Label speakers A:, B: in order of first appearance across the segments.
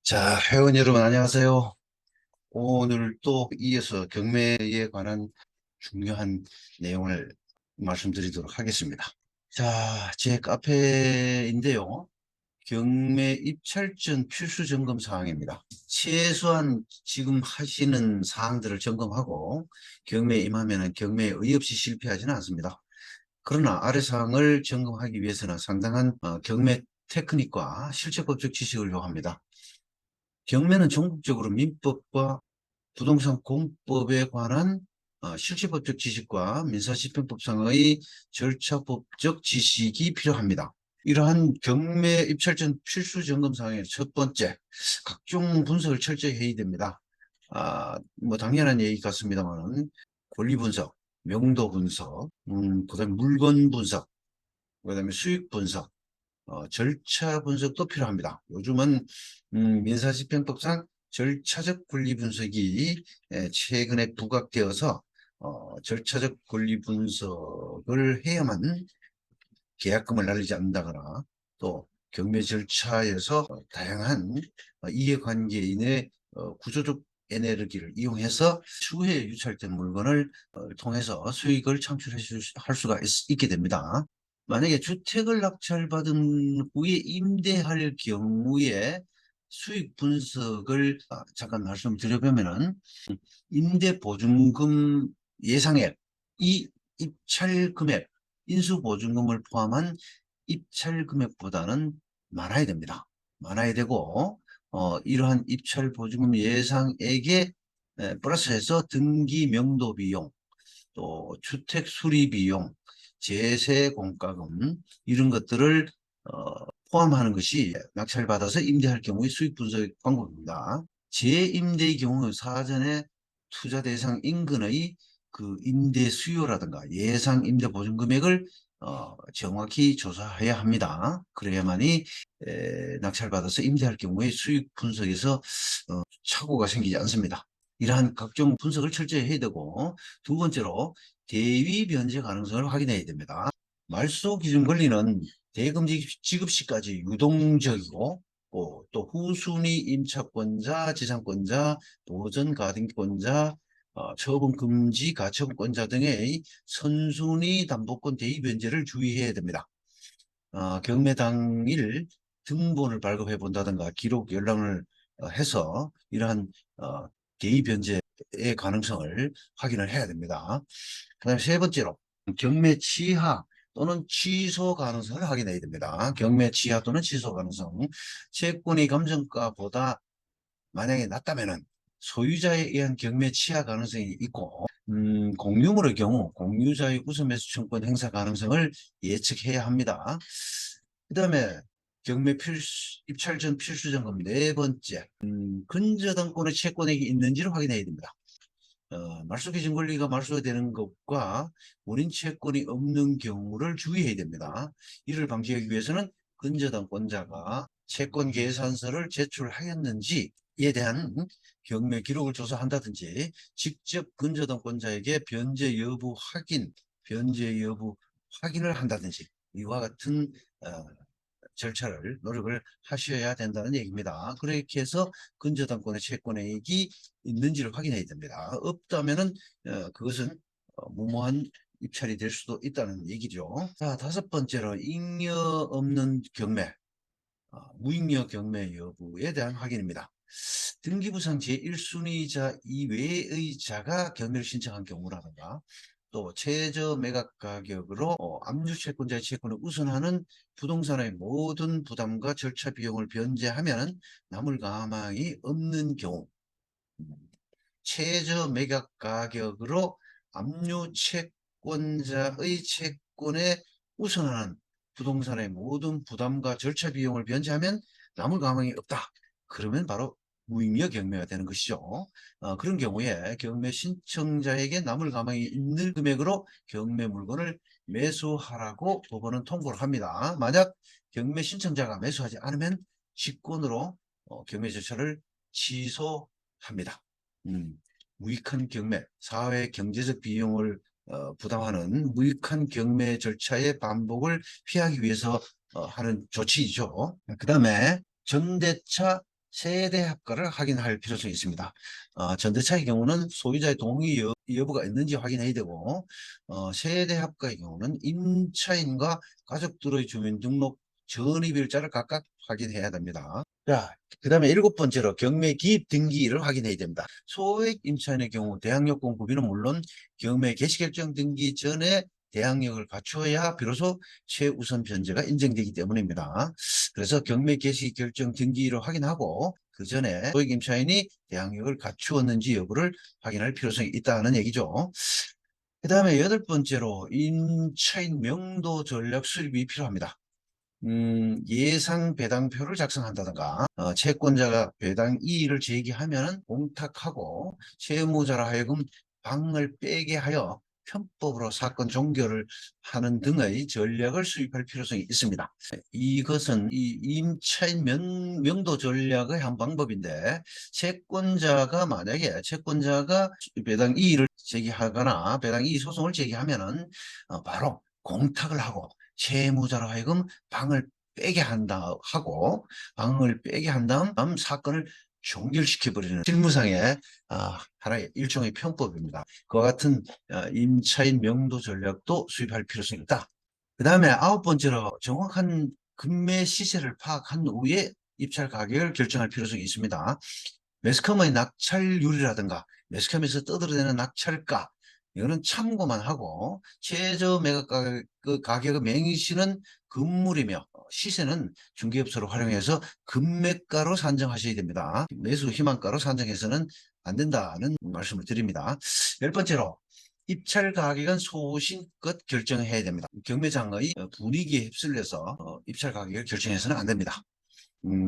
A: 자, 회원 여러분 안녕하세요. 오늘 또 이어서 경매에 관한 중요한 내용을 말씀드리도록 하겠습니다. 자, 제 카페인데요. 경매 입찰 전 필수 점검 사항입니다. 최소한 지금 하시는 사항들을 점검하고 경매에 임하면 경매에 의없이 실패하지는 않습니다. 그러나 아래 사항을 점검하기 위해서는 상당한 경매 테크닉과 실체법적 지식을 요합니다. 경매는 전국적으로 민법과 부동산 공법에 관한 실체법적 지식과 민사집행법상의 절차법적 지식이 필요합니다. 이러한 경매 입찰 전 필수 점검 사항의 첫 번째, 각종 분석을 철저히 해야 됩니다. 뭐 당연한 얘기 같습니다만 권리 분석, 명도 분석, 그다음에 물건 분석, 그다음에 수익 분석, 절차 분석도 필요합니다. 요즘은 민사집행법상 절차적 권리 분석이 최근에 부각되어서 절차적 권리 분석을 해야만 계약금을 날리지 않는다거나 또 경매 절차에서 다양한 이해관계인의 구조적 에너지를 이용해서 추후에 유찰된 물건을 통해서 수익을 창출할 수가 있게 됩니다. 만약에 주택을 낙찰받은 후에 임대할 경우에 수익 분석을 잠깐 말씀드려보면은 임대보증금 예상액, 이 입찰 금액, 인수보증금을 포함한 입찰 금액보다는 많아야 됩니다. 많아야 되고 이러한 입찰 보증금 예상액에 플러스해서 등기 명도 비용, 또 주택 수리 비용, 제세 공과금 이런 것들을 포함하는 것이 낙찰받아서 임대할 경우의 수익 분석 방법입니다. 재임대의 경우 사전에 투자 대상 인근의 그 임대 수요라든가 예상 임대 보증 금액을 정확히 조사해야 합니다. 그래야만이 낙찰받아서 임대할 경우에 수익 분석에서 착오가 생기지 않습니다. 이러한 각종 분석을 철저히 해야 되고, 두 번째로 대위 변제 가능성을 확인해야 됩니다. 말소 기준 권리는 대금 지급 시까지 유동적이고 또 후순위 임차권자, 지상권자, 보전 가등기권자, 처분 금지 가처분권자 등의 선순위 담보권 대위 변제를 주의해야 됩니다. 경매 당일 등본을 발급해 본다든가 기록 열람을 해서 이러한 대위 변제의 가능성을 확인을 해야 됩니다. 그다음에 세 번째로 경매 취하 또는 취소 가능성을 확인해야 됩니다. 경매 취하 또는 취소 가능성. 채권의 감정가보다 만약에 낮다면은 소유자에 의한 경매 취하 가능성이 있고, 공유물의 경우 공유자의 우선 매수 청구권 행사 가능성을 예측해야 합니다. 그 다음에 경매 입찰 전 필수 점검 네 번째, 근저당권의 채권액이 있는지를 확인해야 됩니다. 말소 기준 권리가 말소되는 것과 원인 채권이 없는 경우를 주의해야 됩니다. 이를 방지하기 위해서는 근저당권자가 채권 계산서를 제출하였는지에 대한 경매 기록을 조사한다든지 직접 근저당권자에게 변제 여부 확인을 한다든지 이와 같은 절차를 노력을 하셔야 된다는 얘기입니다. 그렇게 해서 근저당권의 채권액이 있는지를 확인해야 됩니다. 없다면은 그것은 무모한 입찰이 될 수도 있다는 얘기죠. 자, 다섯 번째로 잉여 없는 경매, 무잉여 경매 여부에 대한 확인입니다. 등기부상 제1순위자 이외의 자가 경매를 신청한 경우라든가 또 최저 매각 가격으로 압류 채권자의 채권을 우선하는 부동산의 모든 부담과 절차 비용을 변제하면 남을 가망이 없는 경우, 최저 매각 가격으로 압류 채권자의 채권에 우선하는 부동산의 모든 부담과 절차 비용을 변제하면 남을 가망이 없다. 그러면 바로 무잉여 경매가 되는 것이죠. 그런 경우에 경매 신청자에게 남을 가망이 있는 금액으로 경매 물건을 매수하라고 법원은 통보를 합니다. 만약 경매 신청자가 매수하지 않으면 직권으로 경매 절차를 취소합니다. 무익한 경매, 사회 경제적 비용을 부담하는 무익한 경매 절차의 반복을 피하기 위해서 하는 조치이죠. 그 다음에 전대차 세대 합가를 확인할 필요성이 있습니다. 전대차의 경우는 소유자의 동의 여부가 있는지 확인해야 되고, 세대 합가의 경우는 임차인과 가족들의 주민등록 전입일자를 각각 확인해야 됩니다. 자, 그 다음에 7번째로 경매 기입 등기를 확인해야 됩니다. 소액 임차인의 경우 대항력 공급인은 물론 경매 개시결정 등기 전에 대항력을 갖추어야 비로소 최우선 변제가 인정되기 때문입니다. 그래서 경매 개시 결정 등기를 확인하고 그 전에 소액 임차인이 대항력을 갖추었는지 여부를 확인할 필요성이 있다는 얘기죠. 그 다음에 8번째로 임차인 명도 전략 수립이 필요합니다. 예상 배당표를 작성한다든가 채권자가 배당 이의를 제기하면 공탁하고 채무자로 하여금 방을 빼게 하여 편법으로 사건 종결을 하는 등의 전략을 수립할 필요성이 있습니다. 이것은 이 임차인 명도 전략의 한 방법인데, 만약에 채권자가 배당 이의를 제기하거나 배당 이의 소송을 제기하면은 바로 공탁을 하고 채무자로 하여금 방을 빼게 한 다음 사건을 종결시켜버리는 실무상의 하나의 일종의 편법입니다. 그와 같은 임차인 명도 전략도 수립할 필요성이 있다. 그 다음에 9번째로 정확한 금매 시세를 파악한 후에 입찰 가격을 결정할 필요성이 있습니다. 매스컴의 낙찰률이라든가 매스컴에서 떠들어대는 낙찰가, 이거는 참고만 하고 최저 매각 가격의 맹시는 금물이며 시세는 중개업소를 활용해서 금매가로 산정하셔야 됩니다. 매수 희망가로 산정해서는 안 된다는 말씀을 드립니다. 10번째로 입찰 가격은 소신껏 결정해야 됩니다. 경매장의 분위기에 휩쓸려서 입찰 가격을 결정해서는 안 됩니다.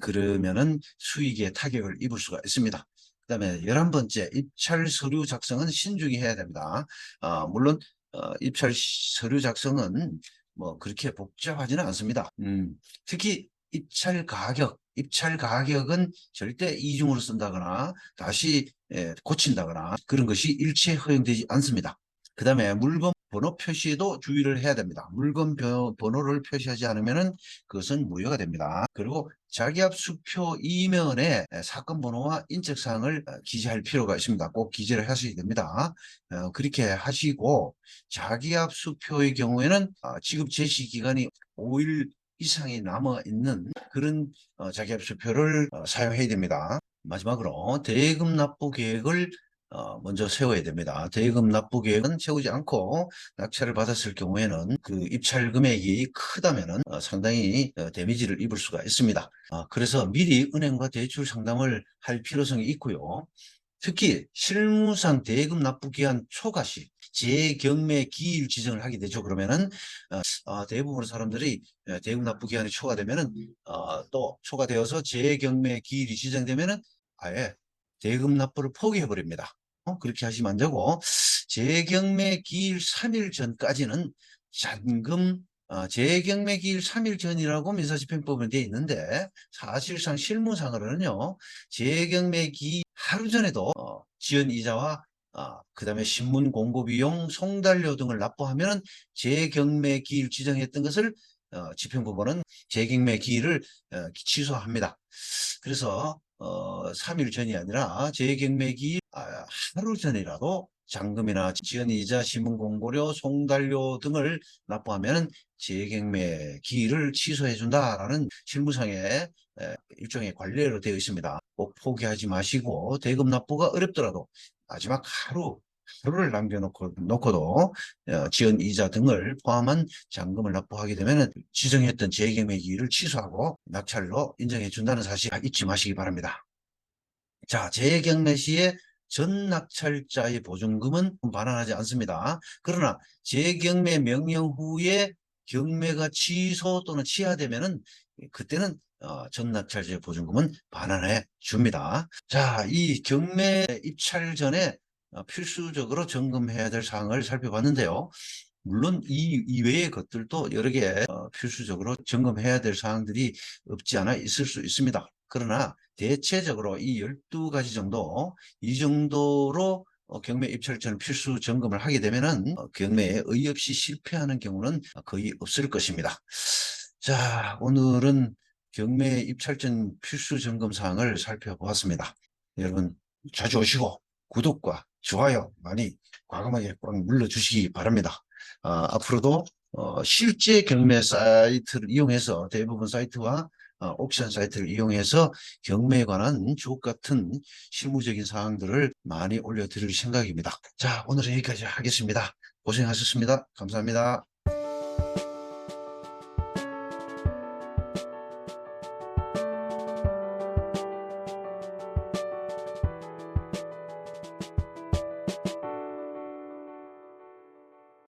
A: 그러면은 수익에 타격을 입을 수가 있습니다. 그 다음에 11번째, 입찰 서류 작성은 신중히 해야 됩니다. 물론 입찰 서류 작성은 뭐 그렇게 복잡하지는 않습니다. 특히 입찰 가격은 절대 이중으로 쓴다거나 다시 고친다거나 그런 것이 일체 허용되지 않습니다. 그 다음에 물건 번호 표시에도 주의를 해야 됩니다. 물건 번호를 표시하지 않으면 그것은 무효가 됩니다. 그리고 자기압 수표 이면에 사건 번호와 인적사항을 기재할 필요가 있습니다. 꼭 기재를 하셔야 됩니다. 그렇게 하시고 자기압 수표의 경우에는 지급 제시 기간이 5일 이상이 남아있는 그런 자기압 수표를 사용해야 됩니다. 마지막으로 대금 납부 계획을 먼저 세워야 됩니다. 대금 납부 계획은 세우지 않고 낙찰을 받았을 경우에는 그 입찰 금액이 크다면은 상당히 데미지를 입을 수가 있습니다. 그래서 미리 은행과 대출 상담을 할 필요성이 있고요. 특히 실무상 대금 납부 기한 초과 시 재경매 기일 지정을 하게 되죠. 그러면은 대부분의 사람들이 대금 납부 기한이 초과되면은 또 초과되어서 재경매 기일이 지정되면은 아예 대금 납부를 포기해 버립니다. 그렇게 하시면 안 되고 재경매 기일 3일 전까지는 잔금 재경매 기일 3일 전이라고 민사집행법에 되어 있는데 사실상 실무상으로는요 재경매 기 하루 전에도 지연이자와 그 다음에 신문 공고 비용, 송달료 등을 납부하면 재경매 기일 지정했던 것을 집행부원은 재경매 기일을 취소합니다. 그래서 3일 전이 아니라 재경매 기일 하루 전이라도 잔금이나 지연이자, 신문공고료, 송달료 등을 납부하면 재경매 기일을 취소해 준다라는 실무상의 일종의 관례로 되어 있습니다. 꼭 포기하지 마시고 대금 납부가 어렵더라도 마지막 하루를 남겨놓고도 지연 이자 등을 포함한 잔금을 납부하게 되면 지정했던 재경매 기일을 취소하고 낙찰로 인정해 준다는 사실 잊지 마시기 바랍니다. 자, 재경매 시에 전 낙찰자의 보증금은 반환하지 않습니다. 그러나 재경매 명령 후에 경매가 취소 또는 취하되면은 그때는 전 낙찰자의 보증금은 반환해 줍니다. 자, 이 경매 입찰 전에 필수적으로 점검해야 될 사항을 살펴봤는데요. 물론 이 이외의 것들도 여러 개 필수적으로 점검해야 될 사항들이 없지 않아 있을 수 있습니다. 그러나 대체적으로 이 12가지 정도, 이 정도로 경매 입찰 전 필수 점검을 하게 되면은 경매에 의없이 실패하는 경우는 거의 없을 것입니다. 자, 오늘은 경매 입찰 전 필수 점검 사항을 살펴보았습니다. 여러분 자주 오시고 구독과 좋아요 많이 과감하게 꽉 눌러주시기 바랍니다. 앞으로도 실제 경매 사이트를 이용해서 대부분 사이트와 옥션 사이트를 이용해서 경매에 관한 주옥 같은 실무적인 사항들을 많이 올려드릴 생각입니다. 자, 오늘은 여기까지 하겠습니다. 고생하셨습니다. 감사합니다.